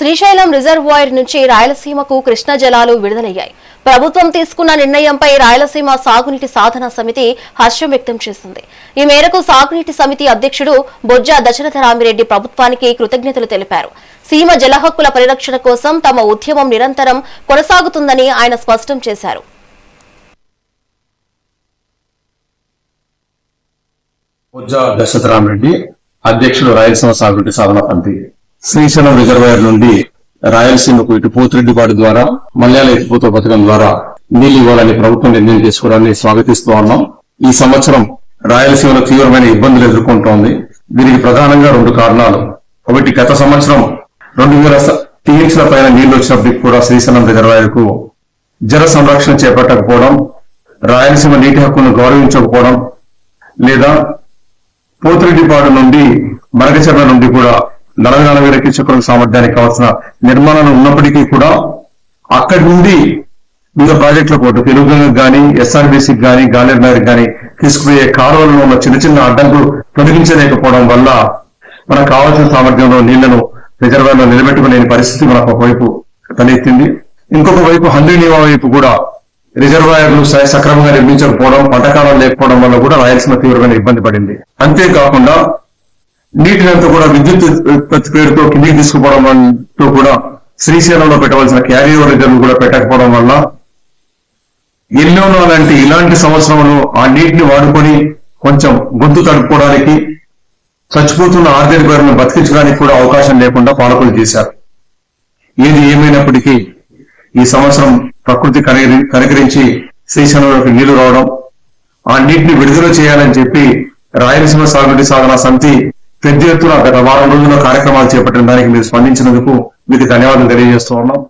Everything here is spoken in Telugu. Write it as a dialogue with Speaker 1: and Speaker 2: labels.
Speaker 1: శ్రీశైలం రిజర్వాయర్ నుంచి రాయలసీమకు కృష్ణా జలాలు విడుదలయ్యాయి. ప్రభుత్వం తీసుకున్న నిర్ణయంపై రాయలసీమ సాగునీటి సాధన సమితి హర్షం వ్యక్తం చేసింది. ఈ మేరకు సాగునీటి సమితి అధ్యక్షుడు బొజ్జ దశరథరామిరెడ్డి ప్రభుత్వానికి కృతజ్ఞతలు తెలిపారు. సీమ జల హక్కుల పరిరక్షణ కోసం తమ ఉద్యమం నిరంతరం కొనసాగుతుందని ఆయన స్పష్టం చేశారు.
Speaker 2: బొజ్జ దశరథరామిరెడ్డి, అధ్యక్షుడు రాయలసీమ సాగునీటి సాధన సమితి. శ్రీశైలం రిజర్వాయర్ నుండి రాయలసీమకు ఇటు పోతిరెడ్డిపాడు ద్వారా మల్యాల ఎత్తిపోత పథకం ద్వారా నీళ్లు ఇవ్వాలని ప్రభుత్వం నిర్ణయం చేసుకోవడాన్ని స్వాగతిస్తూ ఉన్నాం. ఈ సంవత్సరం రాయలసీమలో తీవ్రమైన ఇబ్బందులు ఎదుర్కొంటోంది. దీనికి ప్రధానంగా 2 కారణాలు. ఒకటి, గత సంవత్సరం 2000 టీఎంసీల పైన నీళ్లు వచ్చినప్పటికి కూడా శ్రీశైలం రిజర్వాయర్ కు జల సంరక్షణ చేపట్టకపోవడం, రాయలసీమ నీటి హక్కులను గౌరవించకపోవడం, లేదా పోతిరెడ్డిపాడు నుండి మరగచెర్ల నుండి కూడా 40-40 క్యూసెక్కుల సామర్థ్యానికి కావాల్సిన నిర్మాణాలు ఉన్నప్పటికీ కూడా అక్కడి నుండి వివిధ ప్రాజెక్టుల పోటు తెలుగుగంగకు గానీ, ఎస్ఆర్బీసీకి గానీ, గాలేరునగర్కి గానీ తీసుకుపోయే కాలువలలో ఉన్న చిన్న చిన్న అడ్డంకులు తొలగించలేకపోవడం వల్ల మనకు కావాల్సిన సామర్థ్యంలో నీళ్లను రిజర్వాయర్లో నిలబెట్టుకునే పరిస్థితి మనకు ఒకవైపు తలెత్తింది. ఇంకొక వైపు హంద్రీనీవా వైపు కూడా రిజర్వాయర్లు సక్రమంగా నిర్మించకపోవడం, పంటకాలం లేకపోవడం వల్ల కూడా రాయలసీమ తీవ్రమైన ఇబ్బంది పడింది. అంతేకాకుండా నీటినంతా కూడా విద్యుత్ ఉత్పత్తి పేరుతో కిందికి తీసుకుపోవడంతో కూడా శ్రీశైలంలో పెట్టవలసిన క్యారియర్ రిజర్వ్ కూడా పెట్టకపోవడం వల్ల ఎన్నోనో ఇలాంటి సంవత్సరంలో ఆ నీటిని వాడుకొని కొంచెం గొంతు తడుపుకోవడానికి, చచ్చిపోతున్న ఆర్గానిక్ వైర్లను బతికించడానికి కూడా అవకాశం లేకుండా పాలకులు చేశారు. ఏది ఏమైనప్పటికీ ఈ సంవత్సరం ప్రకృతి కనికరించి శ్రీశైలంలోకి నీళ్లు రావడం, ఆ నీటిని విడుదల చేయాలని చెప్పి రాయలసీమ సాగునీటి సాధన సమితి పెద్ద ఎత్తున గత వారం రోజుల్లో కార్యక్రమాలు చేపట్టిన దానికి మీరు స్పందించినందుకు మీకు ధన్యవాదాలు తెలియజేస్తూ ఉన్నాం.